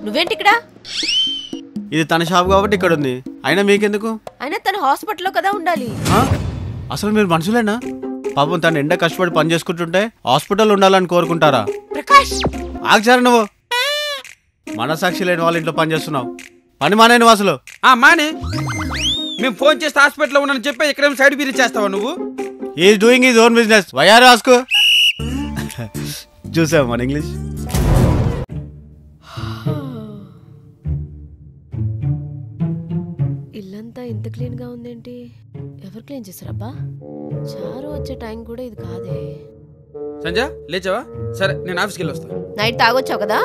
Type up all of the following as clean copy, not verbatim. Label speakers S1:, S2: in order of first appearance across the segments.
S1: నువ్వేంటి ఇక్కడ?
S2: ఇది తన షాప్ కాబట్టి ఇక్కడ ఉంది. అయినా మీకెందుకు?
S1: అయినా తన హాస్పిటల్లో కదా ఉండాలి.
S2: అసలు మీరు మనుషులేనా? పాపం తను ఎండ కష్టపడి పని చేసుకుంటుంటే హాస్పిటల్ ఉండాలని కోరుకుంటారా?
S1: ప్రకాష్
S2: ఆచారు నువ్వు మనసాక్షి లేని వాళ్ళ ఇంట్లో పని చేస్తున్నావు. పని మానే నువ్వు అసలు.
S3: మానే మేము ఫోన్ చేస్తే హాస్పిటల్లో ఉన్నాను చెప్పి ఎక్కడేమో సైడ్ బీరీ చేస్తావా నువ్వు?
S2: Is doing his own business. Why are ask? చూసావు మన ఇంగ్లీష్.
S1: ఇల్లంతా ఇంత క్లీన్ గా ఉందేంటి? ఎవరు క్లీన్ చేశారబ్బా? చారు వచ్చే టైం కూడా ఇది కాదే.
S3: సంజ లేచావా? సరే నేను ఆఫీస్కి వెళ్ళి వస్తా.
S1: నైట్ తాగొచ్చావు కదా?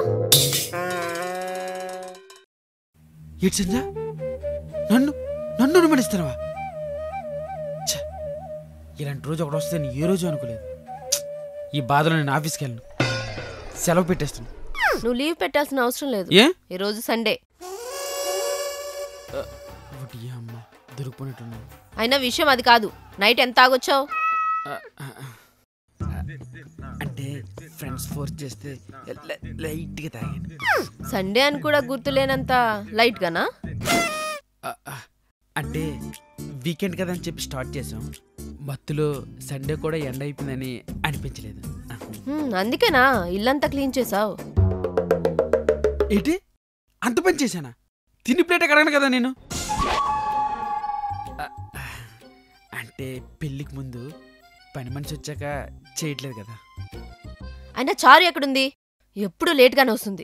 S3: ఏంటి సంజ నన్ను నన్ను అనుమానిస్తున్నావా? ఇలాంటి రోజు ఒకటి వస్తే నేను ఏ రోజు అనుకోలేదు. ఈ బాధలో నేను ఆఫీస్కి వెళ్ళను, సెలవు పెట్టేస్తాను.
S1: నువ్వు లీవ్ పెట్టాల్సిన అవసరం లేదు. ఈ రోజు సండే.
S3: అమ్మ దొరికిపోయినట్టున్నాను.
S1: అయినా విషయం అది కాదు. నైట్ ఎంత తాగొచ్చావు?
S3: అంటే ఫ్రెండ్స్ ఫోర్స్ చేస్తే లైట్గా తాగాను.
S1: సండే అని కూడా గుర్తులేనంత లైట్ గానా?
S3: అంటే వీకెండ్ కదా అని చెప్పి స్టార్ట్ చేసాం. మత్తులో సండే కూడా ఎండ్ అయిపోయిందని అనిపించలేదు.
S1: అందుకేనా ఇల్లంతా క్లీన్ చేసావు?
S3: ఏంటి అంత పని చేశానా? తిని ప్లేట్ కడగను కదా నేను. అంటే పెళ్ళికి ముందు పని మనిషి వచ్చాక చేయట్లేదు కదా.
S1: అయినా చారు ఎక్కడుంది? ఎప్పుడు లేట్గానే వస్తుంది.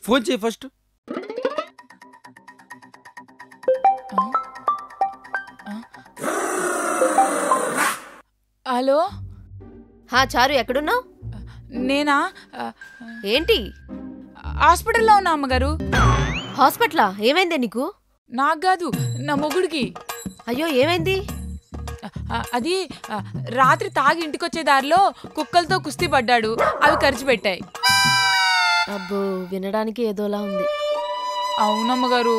S3: ఫోన్ చేయి ఫస్ట్.
S4: హలో.
S1: చారు ఎక్కడున్నావు?
S4: నేనా?
S1: ఏంటి?
S4: హాస్పిటల్లో ఉన్నా అమ్మగారు.
S1: హాస్పిటలా? ఏమైందే నీకు?
S4: నాకు కాదు, నా మొగుడికి.
S1: అయ్యో ఏమైంది?
S4: అది రాత్రి తాగి ఇంటికొచ్చే దారిలో కుక్కలతో కుస్తీ పడ్డాడు. అవి ఖర్చు పెట్టాయి.
S1: అబ్బో వినడానికి ఏదోలా ఉంది.
S4: అవునమ్మగారు.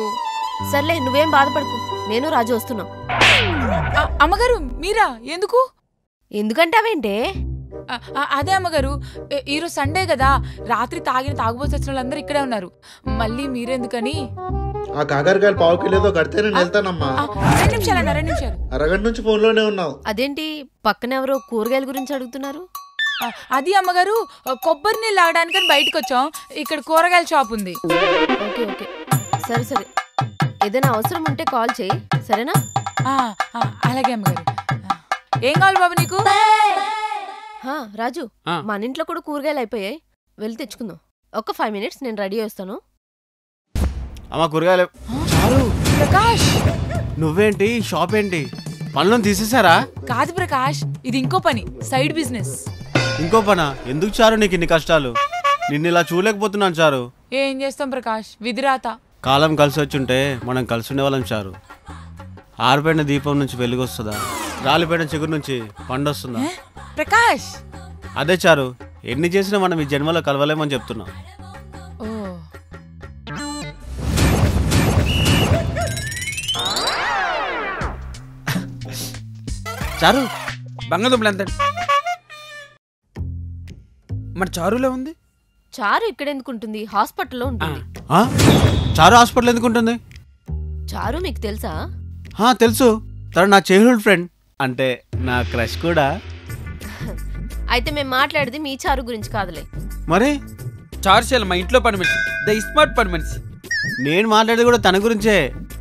S1: సర్లే నువ్వేం బాధపడకు, నేను రాజు వస్తున్నాం.
S4: అమ్మగారు మీరా? ఎందుకు?
S1: ఎందుకంటే అవేంటే?
S4: అదే అమ్మగారు, ఈరోజు సండే కదా, రాత్రి తాగిన తాగుబోతు వచ్చిన వాళ్ళందరూ ఇక్కడే ఉన్నారు. మళ్ళీ మీరెందుకని.
S5: ఆ కాకరకాయలు పావు కిలోతో కడితే నేను వెళ్తానమ్మా.
S4: 2 నిమిషాలు అన్న, 2 నిమిషాలు.
S5: అరగంట నుంచి ఫోన్లోనే ఉన్నావు.
S1: అదేంటి పక్కన ఎవరో కూరగాయల గురించి అడుగుతున్నారు?
S4: అది అమ్మగారు, కొబ్బరి నీళ్ళు తాగడానికని బయటకు వచ్చాం. ఇక్కడ కూరగాయల షాప్ ఉంది.
S1: ఓకే ఓకే సరే సరే, ఏదైనా అవసరం ఉంటే కాల్ చేయి, సరేనా?
S4: అలాగే అమ్మగారు. ఏం కావాలి బాబు నీకు?
S1: రాజు, మన ఇంట్లో కూడా కూరగాయలు అయిపోయాయి, వెళ్ళి తెచ్చుకుందాం. ఒక 5 minutes, నేను రెడీ చేస్తాను.
S2: అమ్మా కూరగాయలు.
S4: ప్రకాష్
S2: నువ్వేంటి? షాప్ ఏంటి? పనులను తీసేసారా?
S4: కాదు ప్రకాష్, ఇది ఇంకో పని, సైడ్ బిజినెస్.
S2: ఇంకో పనా? ఎందుకు చారు నీకు ఇన్ని కష్టాలు? నిన్ను ఇలా చూడలేకపోతున్నాను చారు.
S4: ఏం చేస్తాం ప్రకాష్, విధిరాత.
S2: కాలం కలిసి వచ్చుంటే మనం కలిసి ఉండేవాళ్ళం చారు. ఆరిపోయిన దీపం నుంచి వెలుగొస్తుందా? రాలిపోయిన చిగురు నుంచి పండొస్తుందా?
S4: ప్రకాష్
S2: అదే చారు, ఎన్ని చేసినా మనం ఈ జన్మలో కలవలేమని చెప్తున్నా. చారు
S3: బంగాళదుంపలు ఎంత? మరి చారులో ఉంది.
S1: చారు ఇక్కడ ఎందుకుంటుంది? హాస్పిటల్లో ఉంటుంది.
S2: చారు హాస్పిటల్ ఎందుకుంటుంది?
S1: చారు మీకు తెలుసా?
S2: తెలుసు, తను నా చైల్డ్హుడ్ ఫ్రెండ్, అంటే నా క్రష్ కూడా.
S1: అయితే మేము మాట్లాడేది మీ చారు గురించి కాదులే.
S2: మరి
S3: చారుశాల మా ఇంట్లో పని మనిషి, ద స్మార్ట్ పని మనిషి.
S2: నేను మాట్లాడేది కూడా తన గురించే,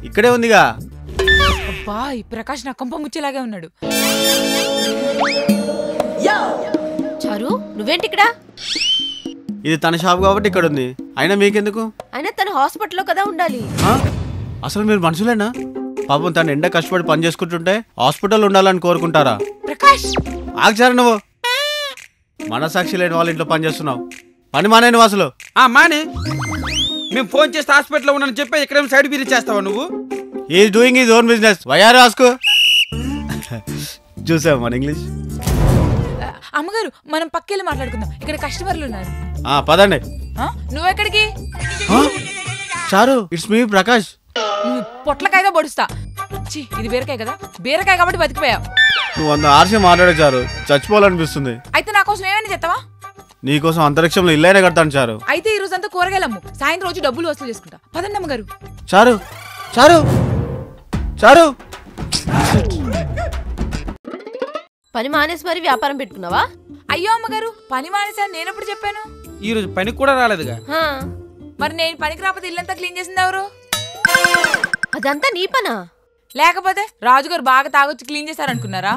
S2: ఇక్కడే ఉందిగా.
S4: బాయ్ ప్రకాష్ నా కొంప ముచ్చేలాగే ఉన్నాడు.
S1: చారు నువ్వేంటి ఇక్కడ?
S2: ఇది తన షాప్ కాబట్టి ఇక్కడ ఉంది. అయినా మీకెందుకు?
S1: అయినా తన హాస్పిటల్లో కదా ఉండాలి.
S2: అసలు మీరు మనుషులేనా? పాపం తను ఎండ కష్టపడి పని చేసుకుంటుంటే హాస్పిటల్ ఉండాలని కోరుకుంటారా?
S4: ప్రకాష్
S2: ఆచారు నువ్వు మనసాక్షి లేని వాళ్ళ ఇంట్లో పని చేస్తున్నావు. పని మానే నువ్వు అసలు.
S3: మానే మేము ఫోన్ చేస్తే హాస్పిటల్లో ఉన్నాను చెప్పి ఎక్కడేమో సైడ్ బీరీ చేస్తావా నువ్వు?
S2: Is doing his own business. Why are ask? చూసావు మన ఇంగ్లీష్.
S4: అమ్మగారు మనం పక్కెళ్ళి మాట్లాడుకుందాం, ఇక్కడ కస్టమర్లు ఉన్నారు.
S2: పదండి.
S4: నువ్వెక్కడికి?
S2: చారు ఇట్స్ మీ ప్రకాష్.
S4: పొట్లకాయగా పొడుస్తా. ఇది బీరకాయ కదా, బీరకాయ కాబట్టి బతికిపోయావు.
S2: నువ్వు అంత ఆర్ష మాట్లాడే చారు, చచ్చిపోవాలనిపిస్తుంది.
S4: అయితే నా కోసం ఏమైనా చెప్తావా?
S2: నీకోసం అంతరిక్షంలో ఇల్లైనా కడతాను చారు.
S4: అయితే ఈ రోజంతా కూరగాయలమ్ము, సాయంత్రం రోజు డబ్బులు వసూలు చేసుకుంటా. పదండి అమ్మగారు.
S2: చారు చారు చారు
S1: పని మానేసి మరి వ్యాపారం పెట్టుకున్నావా?
S4: అయ్యో అమ్మగారు, పని మానేసాను నేనెప్పుడు చెప్పాను?
S3: ఈ రోజు పనికి కూడా రాలేదుగా.
S1: హా,
S4: మరి నేను పనికి రాకపోతే ఇల్లంతా క్లీన్ చేసింది ఎవరు?
S1: అదంతా నీ పనా?
S4: లేకపోతే రాజుగారు బాగా తాగొచ్చి క్లీన్ చేశారనుకున్నారా?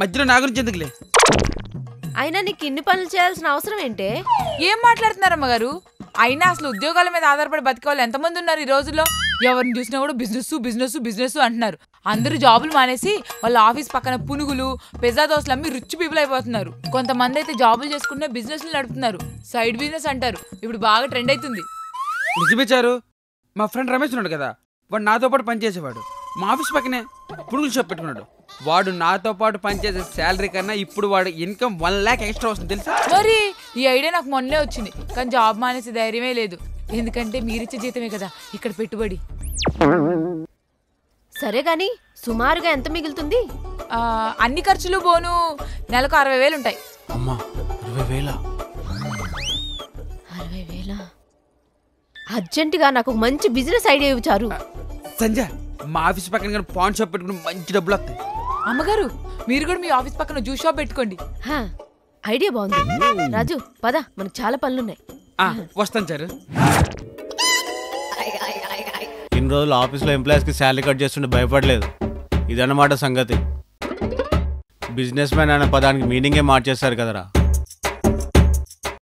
S3: మధ్యలో నా గురించి ఎందుకులే.
S1: అయినా నీకు ఇన్ని పనులు చేయాల్సిన అవసరం ఏంటే?
S4: ఏం మాట్లాడుతున్నారు అమ్మగారు? అయినా అసలు ఉద్యోగాల మీద ఆధారపడి బతికే వాళ్ళు ఎంతమంది ఉన్నారు ఈ రోజుల్లో? ఎవరిని చూసినా కూడా బిజినెస్ బిజినెస్ బిజినెస్ అంటున్నారు. అందరూ జాబులు మానేసి వాళ్ళ ఆఫీస్ పక్కన పునుగులు పిజ్జా దోశలు అమ్మి రిచ్ పీపుల్ అయిపోతున్నారు. కొంతమంది అయితే జాబులు చేసుకుంటే బిజినెస్లు నడుపుతున్నారు. సైడ్ బిజినెస్ అంటారు, ఇప్పుడు బాగా ట్రెండ్ అవుతుంది.
S3: నిజమేచారు. మా ఫ్రెండ్ రమేష్ ఉన్నాడు కదా, వాడు నాతో పాటు పనిచేసేవాడు. మా ఆఫీస్ పక్కనే పురుగులు షాప్ పెట్టుకున్నాడు. వాడు నాతో పాటు పనిచేసే శాలరీ కన్నా ఇప్పుడు వాడు ఇన్కమ్ 1 lakh ఎక్స్ట్రా వస్తుంది తెలుసా?
S4: మరి ఈ ఐడియా నాకు మొన్నే వచ్చింది, కానీ జాబ్ మానేసే ధైర్యమే లేదు. ఎందుకంటే మీరిచ్చే జీతమే కదా ఇక్కడ పెట్టుబడి.
S1: సరే గాని సుమారుగా ఎంత మిగులుతుంది?
S4: అన్ని ఖర్చులు పోను నెలకు 60,000 ఉంటాయి.
S2: అమ్మా 20,000?
S1: 60,000? అర్జెంటుగా నాకు మంచి బిజినెస్ ఐడియా ఇచ్చారు.
S3: సంజయ్, మా ఆఫీస్ పక్కన కానీ పాన్ షాప్ పెట్టుకుని మంచి డబ్బులు వస్తాయి.
S4: అమ్మగారు, మీరు కూడా మీ ఆఫీస్ పక్కన జ్యూస్ షాప్ పెట్టుకోండి.
S1: ఐడియా బాగుంది. రాజు పద, మనకు చాలా పనులున్నాయి.
S3: వస్తాను చారు.
S2: ఇన్ని రోజులు ఆఫీస్లో ఎంప్లాయీస్కి శాలరీ కట్ చేస్తుంటే భయపడలేదు. ఇదన్నమాట సంగతి. బిజినెస్ మ్యాన్ అనే పదానికి మీనింగే మార్చేస్తారు కదరా.